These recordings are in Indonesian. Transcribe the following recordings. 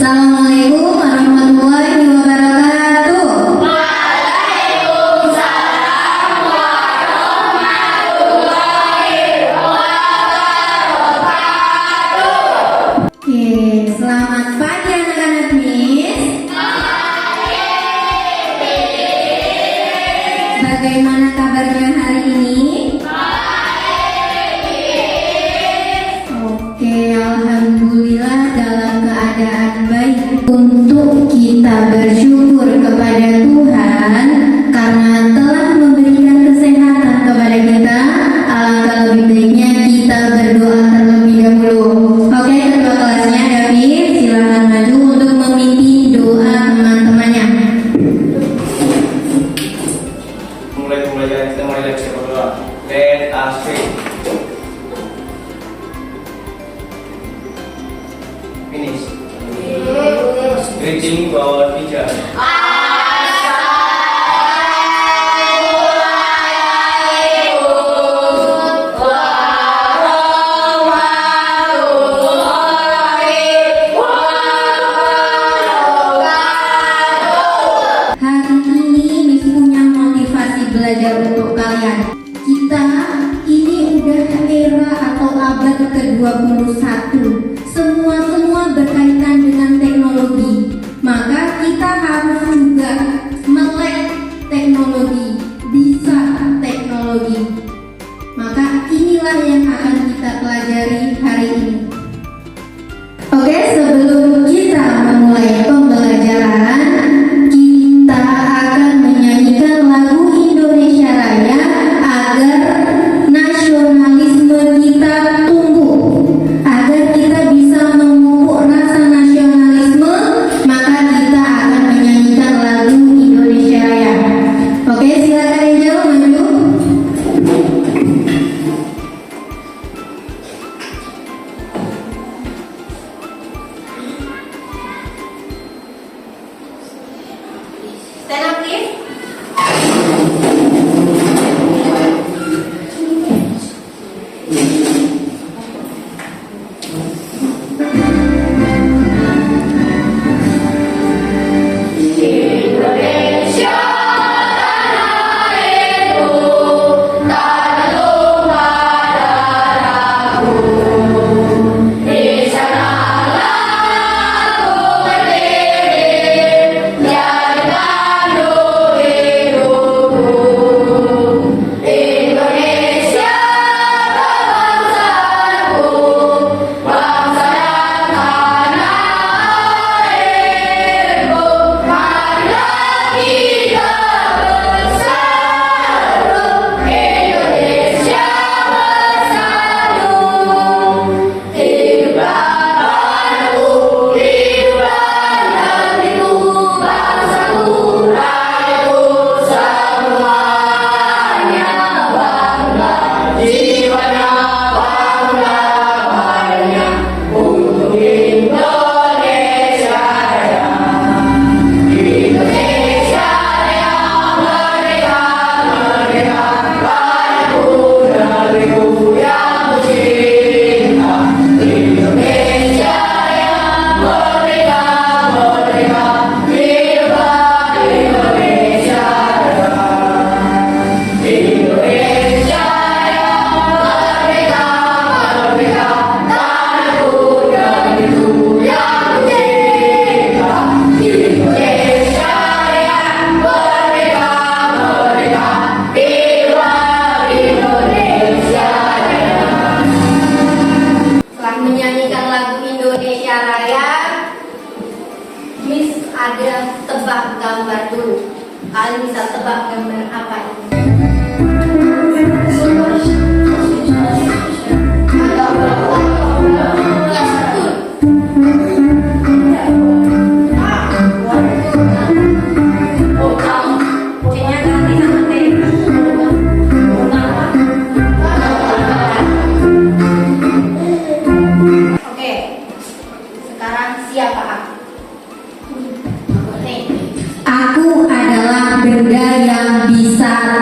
Assalamualaikum warahmatullahi wabarakatuh. Waalaikumsalam warahmatullahi wabarakatuh. Oke, selamat pagi anak-anak Miss. Bagaimana kabarnya hari ini? Oke, alhamdulillah dalam keadaan baik. Untuk kita bersyukur kepada Tuhan karena telah memberikan kesehatan kepada kita. Alangkah lebih baiknya kita berdoa terlebih dahulu. Oke, ketua kelasnya David, silakan maju untuk memimpin doa teman-temannya. Kita mulai dari siapa dulu? Let us pray. Finish. Greeting to our teacher. Hari ini Miss punya motivasi belajar untuk kalian. Kita ini udah era atau abad ke-21. Semua berkaitan dengan teknologi. Maka kita harus juga melek teknologi, bisa teknologi. Maka inilah yang akan kita pelajari hari ini. Oke, sebelum kita memulai pembelajaran, kita akan menyanyikan lagu Indonesia Raya agar nasionalisme kita tumbuh, agar kita bisa memupuk rasa nasionalisme. Maka kita akan menyanyikan lagu Indonesia Raya. Oke, silakan Angel maju. Stand up, please. Indonesia tanah airku, tanah tumpah darahku. Di sanalah aku berdiri, jadi pandu hidupku. Indonesia bangsaku, bangsa dan tanah airku. Marilah kita bersatu, Indonesia bersatu. Hiduplah tanahku, hiduplah negeriku, bangsaku, rakyatku semuanya. Bangunlah jiwanya, bangunlah badannya untuk Indonesia Raya. Indonesia Raya, merdeka, merdeka, rakyatku, negeriku yang kucinta. Indonesia Raya, merdeka, merdeka, hiduplah Indonesia Raya. Indonesia Raya, merdeka, merdeka, tanahku, negeriku yang kucinta. Indonesia Raya, merdeka, merdeka, hiduplah Indonesia Raya. Setelah menyanyikan lagu Indonesia Raya, Miss ada tebak gambar dulu. Kalian bisa tebak gambar apa ini? Yes, betul. Oh, kamu. C-nya ganti sama T. Oke, sekarang siapa aku? Nih. Aku adalah benda yang bisa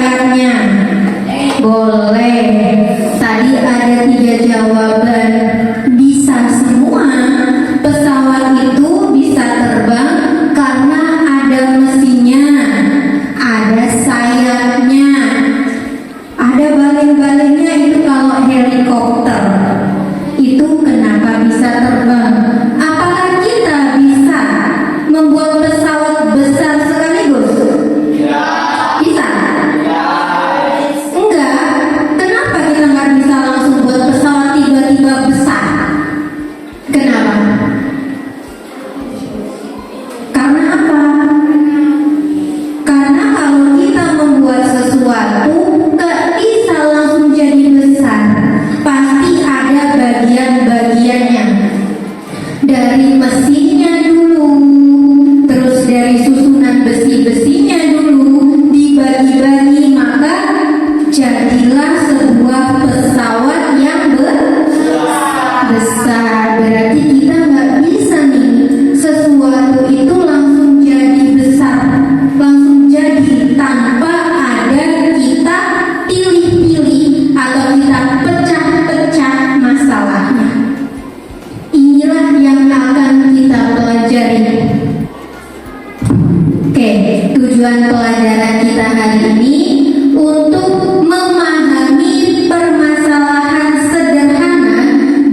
sayapnya? Boleh. Tadi ada 3 jawaban. Bisa semua. Pesawat itu bisa terbang karena ada mesinnya, ada sayapnya, ada baling-balingnya. Itu kalau helikopter. Itu kenapa bisa terbang? Apakah kita bisa membuat pesawat besar sekaligus? Bisa? Enggak. Kenapa kita nggak bisa langsung buat pesawat tiba-tiba besar? Kenapa? Karena apa? Karena kalau kita membuat sesuatu nggak bisa langsung jadi besar. Pasti ada bagian-bagiannya. Dari mesinnya dulu, terus dari susunan besi-besinya dulu dibagi-bagi, maka jadilah sebuah pesawat yang besar. Berarti kita nggak bisa nih sesuatu itu langsung jadi besar, langsung jadi tanpa ada kita pilih-pilih atau kita pecah-pecah masalahnya. Inilah yang akan kita pelajari. Oke, tujuan pelajaran kita hari ini untuk memahami permasalahan sederhana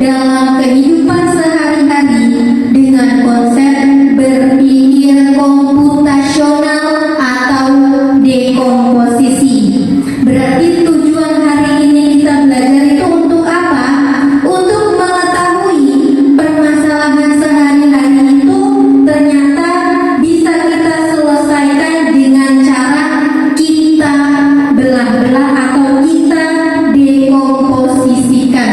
dalam kehidupan sehari-hari dengan konsep berpikir komputasional atau dekomposisi. Berarti tujuan hari ini kita belajar itu untuk apa? Untuk mengetahui permasalahan sehari-hari itu ternyata bisa kita selesaikan dengan cara kita belah-belah atau kita dekomposisikan.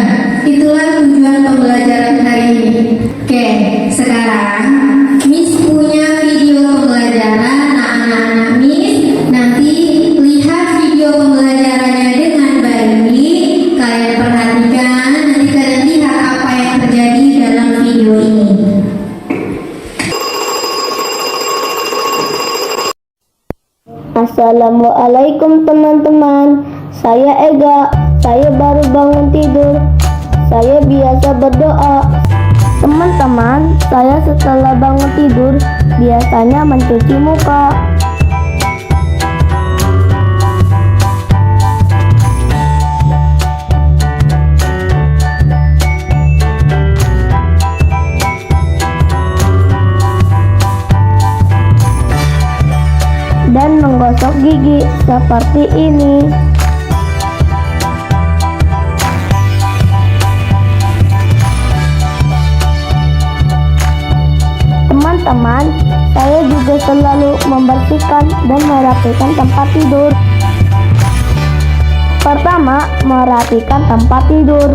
Itulah tujuan pembelajaran hari ini. Oke, sekarang Miss punya video pembelajaran. Nah, anak-anak Miss nanti lihat video pembelajarannya dengan baik. Kalian perhatikan, nanti kalian lihat apa yang terjadi dalam video ini. Assalamualaikum teman-teman. Saya Ega. Saya baru bangun tidur. Saya biasa berdoa. Teman-teman, saya setelah bangun tidur biasanya mencuci muka. Dan menggosok gigi seperti ini. Teman-teman, saya juga selalu membersihkan dan merapikan tempat tidur. Pertama, merapikan tempat tidur.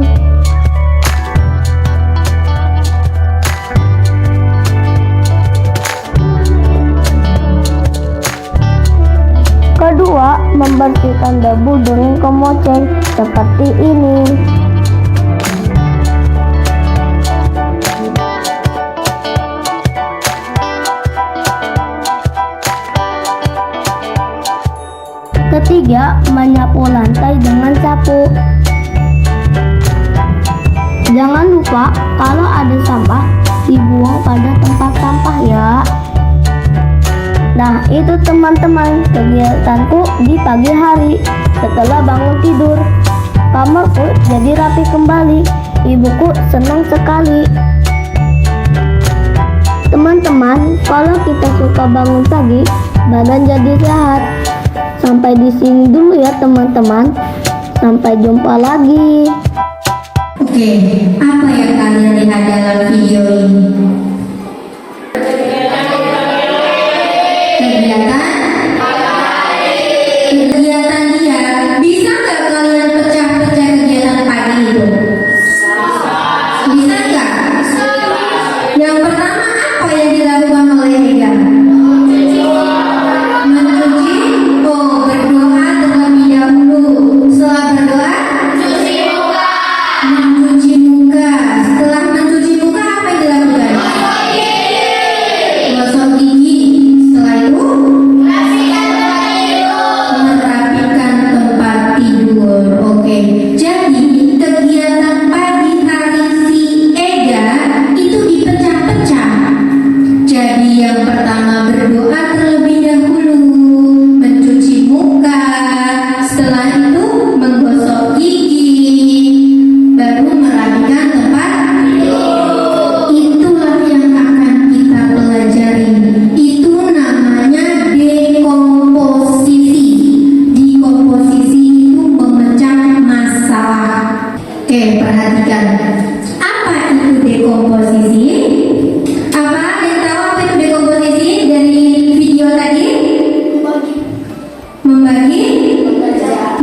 Kedua, membersihkan debu dengan kemoceng seperti ini. Ketiga, menyapu lantai dengan sapu. Jangan lupa kalau ada sampah dibuang pada tempat sampah ya. Nah, itu teman-teman kegiatanku di pagi hari setelah bangun tidur. Kamarku jadi rapi kembali. Ibuku senang sekali. Teman-teman, kalau kita suka bangun pagi, badan jadi sehat. Sampai di sini dulu ya teman-teman. Sampai jumpa lagi. Oke, apa yang kalian lihat dalam video ini? Kegiatan dia. Bisa nggak kalian pecah-pecah kegiatan pagi itu? Bisa nggak? Yang pertama apa yang dilakukan oleh Ega? Mencuci. Oh, berdoa terlebih dahulu. Setelah berdoa, mencuci muka. Setelah mencuci muka apa yang dilakukan? perhatikan. Apa itu dekomposisi? Apa yang tahu apa itu dekomposisi dari video tadi?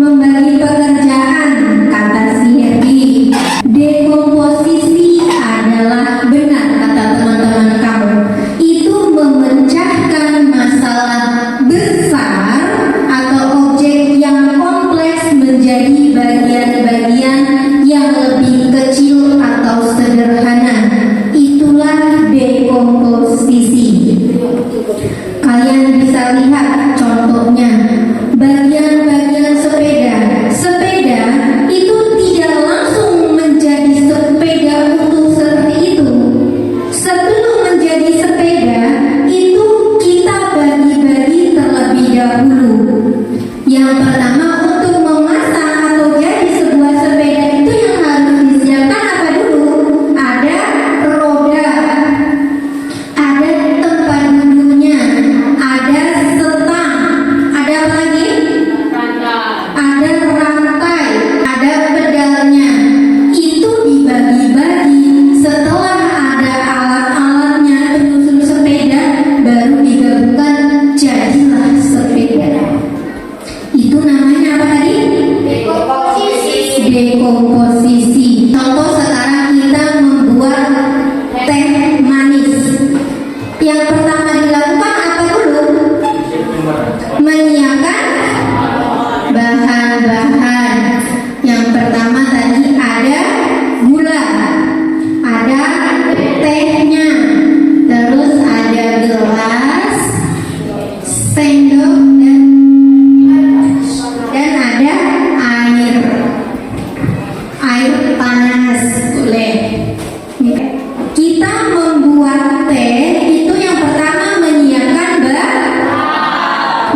Membagi pekerjaan, kata si Herdi. Dekomposisi adalah benar kata teman-teman kamu. Itu memecahkan masalah besar atau objek yang kompleks menjadi bagian-bagian yang lebih kecil atau sederhana. Itulah dekomposisi. Kalian bisa lihat contohnya, bagian-bagian sepeda. Sepeda itu tidak langsung menjadi sepeda utuh seperti itu. Sebelum menjadi sepeda, itu kita bagi-bagi terlebih dahulu. Yang pertama, untuk memasang atau jadi sebuah sepeda itu yang harus disiapkan apa dulu? Ada roda, ada tempat duduknya, ada setang, ada apa lagi? Ada rantai, ada pedalnya. Itu dibagi-bagi. Setelah ada alat-alatnya, penyusun sepeda, baru digabungkan jadilah sepeda. Itu namanya apa tadi? Dekomposisi. Contoh sekarang kita membuat teh manis. Yang pertama dilakukan apa dulu? Menyiapkan bahan-bahan. Yang pertama tadi ada gula, ada tehnya, terus ada gelas, sendok, dan ada air panas. Boleh. Kita membuat teh itu yang pertama menyiapkan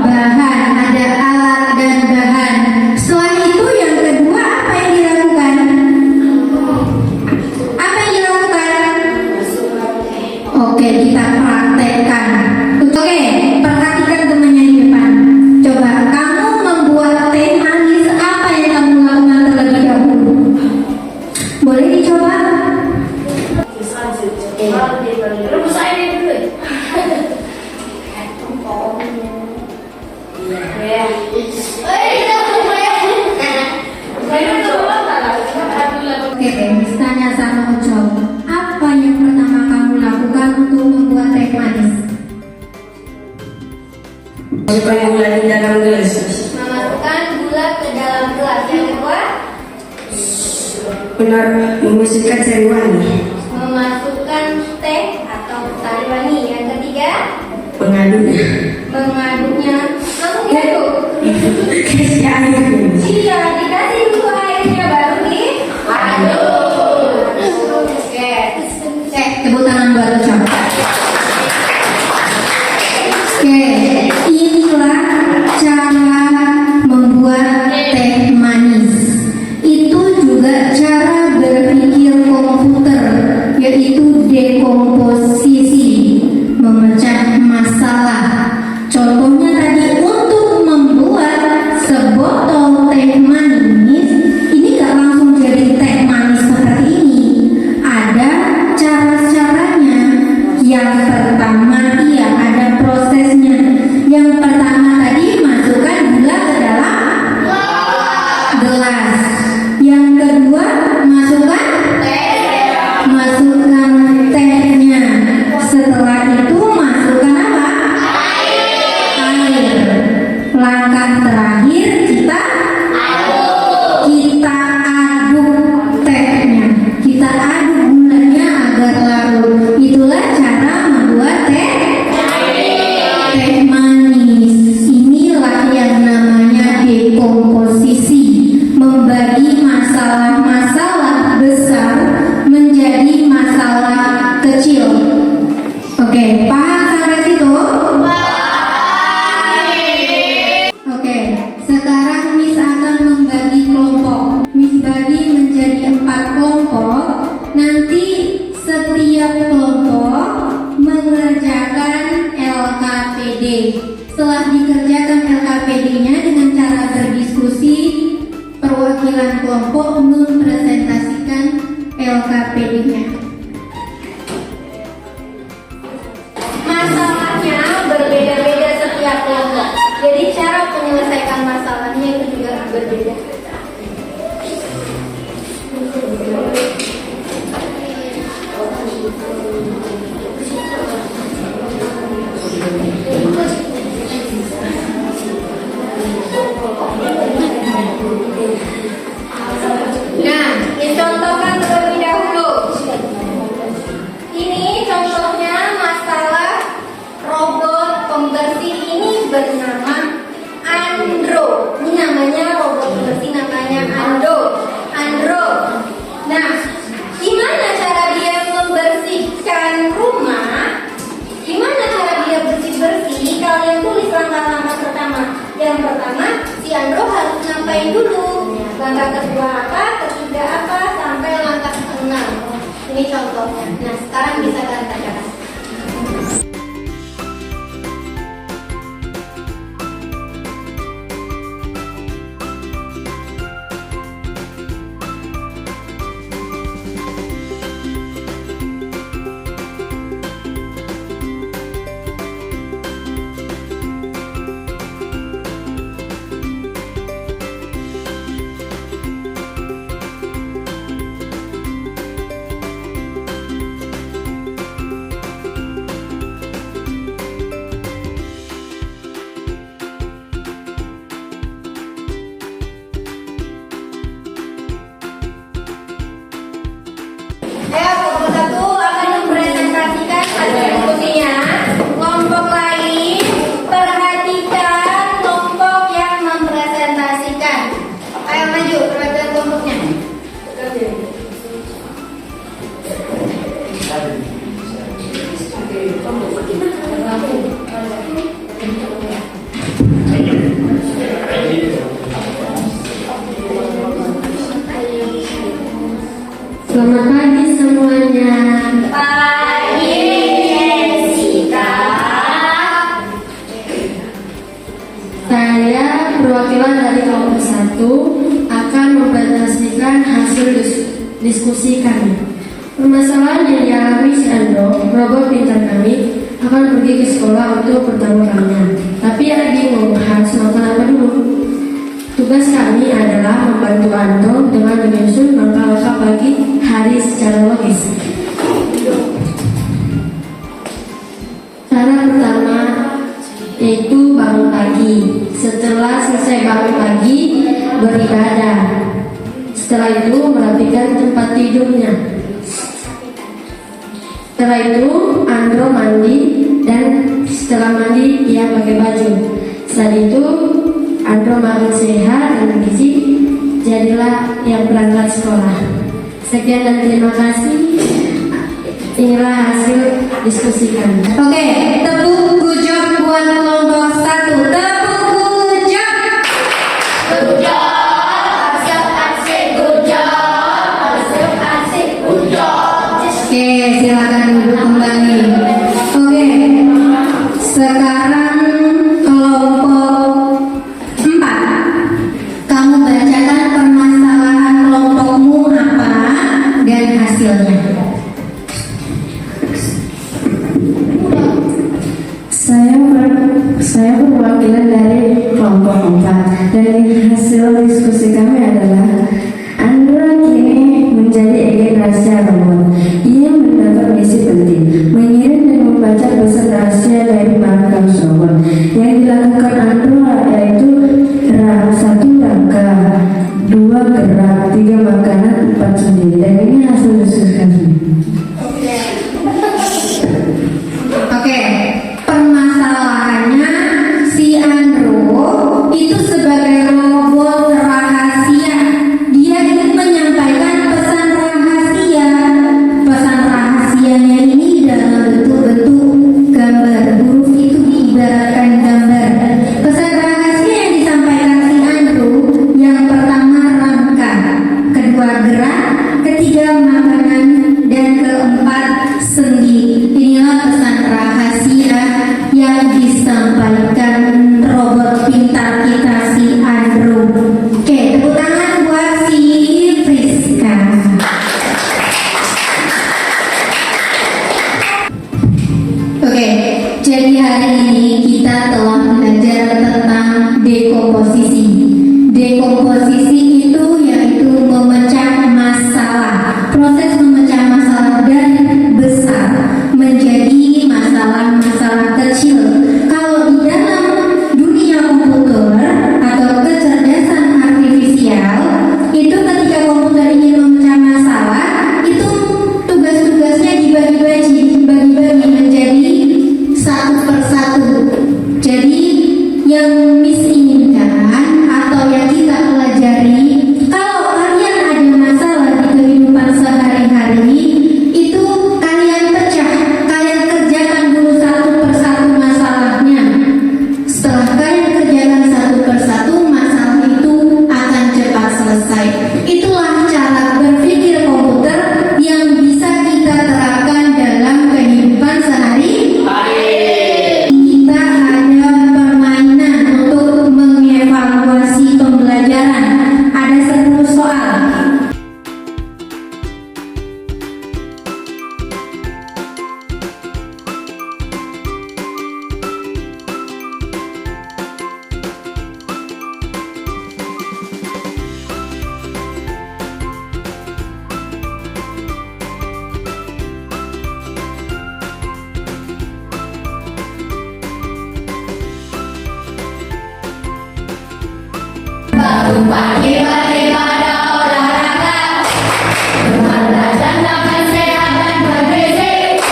bahan, ada alat dan bahan. Setelah itu yang kedua apa yang dilakukan? Apa yang dilakukan? Oke, kita praktekkan. Oke, perhatikan temannya di depan. Coba kamu membuat teh manis, apa yang kamu lakukan terlebih dahulu? Boleh dicoba? Rebus airnya dulu. Oke, tanya sama Ucok. Apa yang pertama kamu lakukan untuk membuat teh manis? Masukkan gula di dalam gelas. Memasukkan gula ke dalam gelas. Yang kedua, Benar, memasukkan sari wangi. memasukkan teh atau sari wangi. Yang ketiga, Pengaduknya. mengaduknya. Langsung diaduk. Kasih air. Iya, dikasih dulu airnya baru diaduk. Oke. Tepuk tangan buat Ucok. Oke, inilah cara membuat teh manis. Itu juga cara berpikir komputer, yaitu dekomposisi, memecah masalah. Contohnya tadi untuk membuat sebotol teh manis, ini gak langsung jadi teh manis seperti ini. Ada cara-caranya. Yang pertama, iya ada prosesnya. Yang pertama tadi masukkan gula ke dalam gelas. Yang kedua masukkan tehnya. Setelah itu masukkan apa? Air. Langkah terakhir kita aduk tehnya. Kita aduk gulanya agar larut. Itulah cara membuat teh manis. Inilah yang namanya dekomposisi, membagi masalah-masalah besar menjadi masalah kecil. Oke, paham sampai situ? Oke, sekarang Miss akan membagi kelompok. Miss bagi menjadi 4 kelompok. Nanti setiap kelompok mengerjakan LKPD. Setelah dikerjakan LKPD-nya dengan cara berdiskusi, perwakilan kelompok mempresentasikan berbeda. Nah, dicontohkan terlebih dahulu. Ini contohnya masalah robot pembersih ini bernama Andro. Ini namanya robot pembersih namanya Andro. Nah, gimana cara dia membersihkan rumah? Gimana cara dia bersih-bersih? Kalian tulis langkah-langkah pertama. Yang pertama, si Andro harus ngapain dulu? Langkah kedua apa? Ketiga apa? Sampai langkah keenam. Ini contohnya. Nah, sekarang bisa kalian bacakan. Kelompok satu akan mempresentasikan hasil diskusinya. Kelompok lain perhatikan kelompok yang mempresentasikan. Ayo maju, perhatikan kelompoknya. Selamat pagi semuanya. Pagi, Jessica. Saya perwakilan dari kelompok 1 akan mempresentasikan hasil diskusi kami. Permasalahan yang dialami si Andro, robot pintar kami, akan pergi ke sekolah untuk pertama kalinya. Tapi ada bingung harus melakukan apa dulu. Tugas kami adalah membantu Andro dengan menyusun langkah-langkah pagi hari secara logis. Cara pertama yaitu bangun pagi. Setelah selesai bangun pagi, beribadah. Setelah itu merapikan tempat tidurnya. Setelah itu Andro mandi, dan setelah mandi ia pakai baju. Setelah itu Andro makan sehat dan gizi, jadilah yang berangkat sekolah. Sekian dan terima kasih. Inilah hasil diskusi kami. Oke, tepuk good job buat kelompok 1. Tepuk good job. Good job. Asik, good job. Asik, good job. Oke, silakan duduk kembali. Oke, sekarang kelompok 4. Kamu bacakan permasalahan kelompokmu apa dan hasilnya. Saya perwakilan dari kelompok 4. Dari hasil diskusi kami adalah Andro kini menjadi agen rahasia robot. Ia mendapat misi penting, mengirim dan membaca pesan rahasia dari markas robot. Yang dilakukan Andro yaitu 1 langkah, 2 gerak, 3 makanan, 4 sendiri. Dan ini hasil diskusi kami. Oke, permasalahannya si Andro itu sebagai robot rahasia. Dia ingin menyampaikan pesan rahasia. Pesan rahasianya ini dalam bentuk-bentuk gambar. Huruf itu diibaratkan gambar. Pesan rahasia yang disampaikan si Andro, yang pertama rangka, kedua gerak, ketiga makanan, pembelajaran. Ada 10 soal. Bangun pagi daripada olahraga, berolahraga dengan sehat dan bergizi.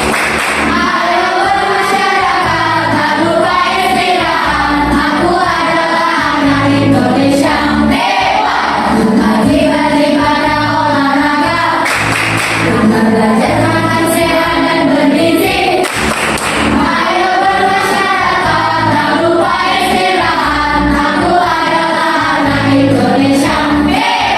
Ayo bermasyarakat, tak lupa istirahat. Aku adalah anak Indonesia hebat. Pagi daripada olahraga, berolahraga dengan sehat dan bergizi. Ayo bermasyarakat, tak lupa istirahat. Aku adalah anak Indonesia hebat.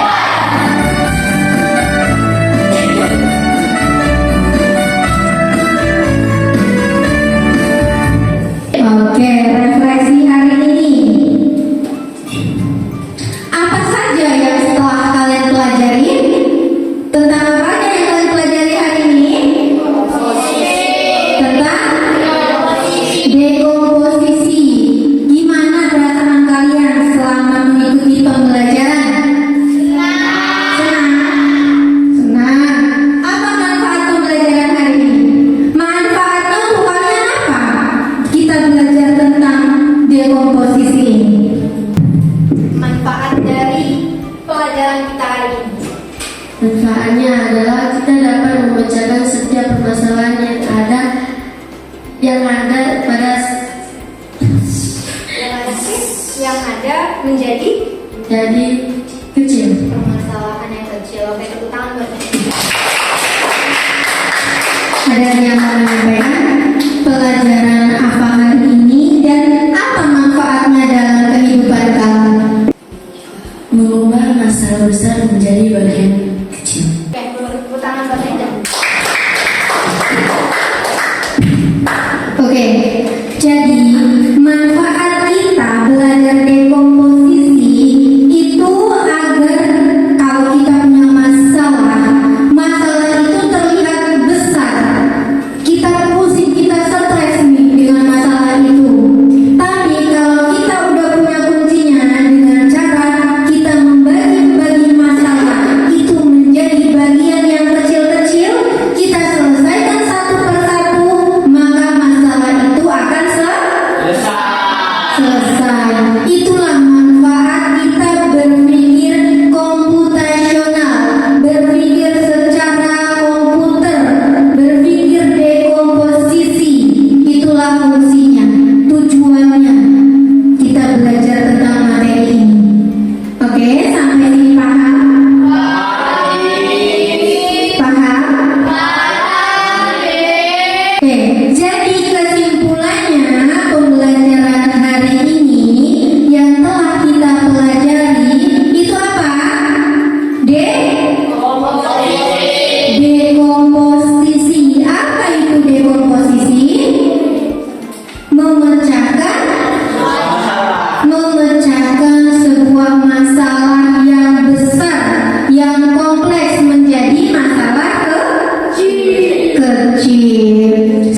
Oke, refleksi hari ini. Apa saja yang setelah kalian pelajari? Tentang apa aja yang kalian pelajari hari ini? Tentang dekomposisi. Gimana perasaan kalian selama mengikuti pembelajaran? Senang. Senang. Apa manfaat pembelajaran hari ini? Manfaatnya untuk kalian apa? Kita belajar tentang dekomposisi. Manfaat dari pelajaran kita hari ini. Manfaatnya adalah kita dapat memecahkan setiap permasalahan yang ada pada yang ada menjadi jadi kecil. permasalahan yang kecil. Oke, tepuk tangan buat Ada yang mau menyampaikan pelajaran apa hari ini dan apa manfaatnya dalam kehidupan kamu? Mengubah masalah besar menjadi bagian kecil. Oke, tepuk tangan buat Eda. Oke, jadi manfaat kita belajar dekomposisi itu agar kalau kita punya masalah itu terlihat besar. Kita pusing, kita stres nih dengan masalah itu. Tapi kalau kita udah punya kuncinya dengan cara kita membagi masalah itu menjadi bagian yang kecil-kecil, kita selesaikan satu persatu, maka masalah itu akan selesai. Itulah manfaat kita berpikir komputasional, berpikir secara komputer, berpikir dekomposisi. Itulah fungsinya, tujuannya kita belajar tentang materi ini. Oke, sampai sini paham? Paham? Oke, jadi kesimpulannya pembelajaran hari ini yang telah kita pelajari itu apa? Dekomposisi. Apa itu dekomposisi? Memecahkan sebuah masalah yang besar, yang kompleks menjadi masalah kecil.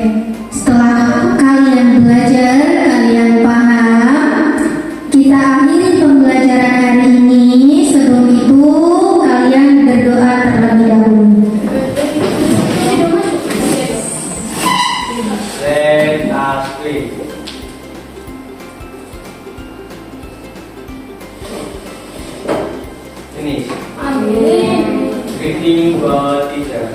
Setelah kalian belajar, kalian paham, kita akhiri pembelajaran hari ini. Sebelum itu, kalian berdoa terlebih dahulu. Let us pray. Finish. Amin. Greeting God teacher.